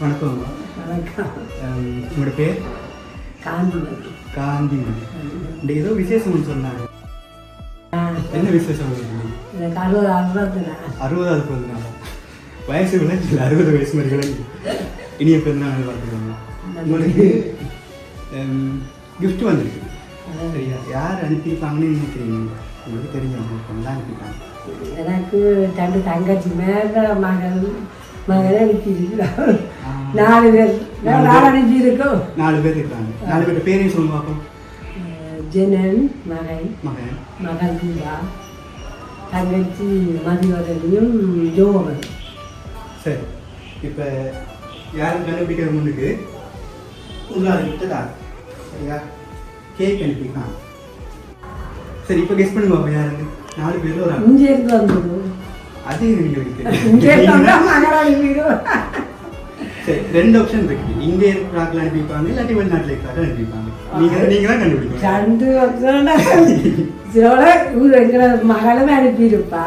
வணக்கம். வணக்கம். உங்களோட பேர்? காந்திமதி. காந்திமதி. இந்த ஏதோ விசேஷம்னு சொன்னாங்க. என்ன விசேஷம்? எனக்கு 60 60வது பிறந்த நாள். வயசு விளைஞ்சு 60 வயசு மாதிரி விளைஞ்சு இனிய பிறந்த நாள் பார்த்துக்கோங்க. உங்களுக்கு கிஃப்ட் வந்துருக்கு. சரியா? யார் அனுப்பியிருப்பாங்கன்னு நினைக்கிறீங்க? உங்களுக்கு தெரியும். உங்களுக்கு தான் அனுப்பிட்டாங்க. எனக்கு 2 தங்கச்சி மேல மகன் அனுப்பியிருக்கிறோம். 4 பேர். 4 அனுப்பியிருக்கோம். 4 பேர் இருக்காங்க. 4 பேர் பேரையும் சொல்லுங்க பார்ப்போம். ஜெனன் மகன் மகன் பூங்கா, தங்கச்சி மதிவதனையும் ஜோவன். சரி, இப்போ யாரும் கண்டுபிடிக்கிற முன்னுக்கு உங்களால் விட்டதா? சரியா? கேக் அனுப்பிக்கலாம். சரி, இப்போ கெஸ் பண்ணுங்க பாப்பா. யாருக்கு? 4 பேர் ஒரு இங்கே இருந்து வந்துடும். அது இங்கே மகன் அனுப்பிடுவோம். சரி, 2 ஆப்ஷன் இருக்கு. இங்கே இருக்கிறார்கள் அனுப்பிப்பாங்க, இல்லாட்டி வெளிநாட்டில் இருக்கிறார்கள் அனுப்பிப்பாங்க. நீங்கள் தான் கண்டுபிடிக்கணும். 2 ஆப்ஷன். எங்களை மகளும் அனுப்பியிருப்பா.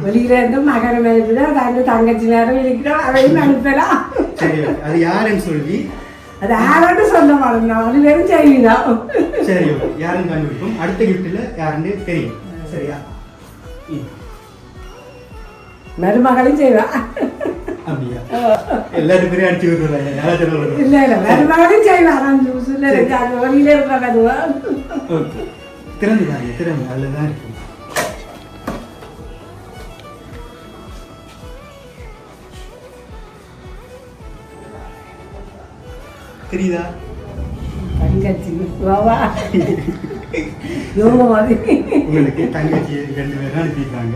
வெளியில இருந்து மகனும் அனுப்பினா 2 தங்கச்சி நேரம் இருக்கிறோம். அதையும் அனுப்பலாம். சரி, அது யாருன்னு சொல்லி அது யாரோட சொல்ல மாட்டோம். 4 பேரும் செய்யலாம். சரி, யாருன்னு கண்டுபிடிக்கும். அடுத்த கிஃப்ட்ல யாருன்னு தெரியும். சரியா? மருமகளும் செய்வா. அப்படியா? எல்லாரும் பேரும் அடிச்சு விடுறாங்க. யாராச்சும் இல்ல இல்ல, மருமகளும் செய்வா. வெளியில இருக்கிற அதுவா. ஓகே, திறந்துதாங்க. திறந்து அதில் தான் இருக்கும். தெரியுதா? தங்கச்சி வாவா யோக மாதிரி. உங்களுக்கு தங்கச்சி 2 பேரும் அனுப்பியிருக்காங்க.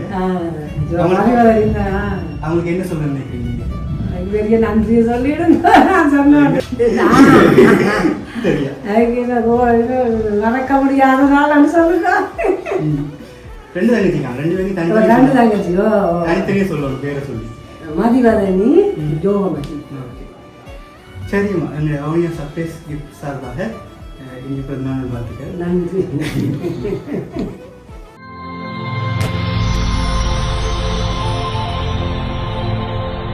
அவங்களுக்கு என்ன சொல்ல நினைக்கிறீங்க? பெரிய நன்றியை சொல்லிடுங்க. நான் சொன்னேன் நடக்க முடியாதனால சொல்லுங்க. 2 தங்கச்சிக்காங்க. 2 பேரும் 2 தங்கச்சியோ தனித்தனியே சொல்லணும். பேரை சொல்லி மதிவதனி ஜோகமதி. சரிம்மா, அவங்க சர்ப்ரைஸ் கிஃப்ட் சார்பாக இங்கே பிறந்தநாள் வாழ்த்துக்கள். நன்றி.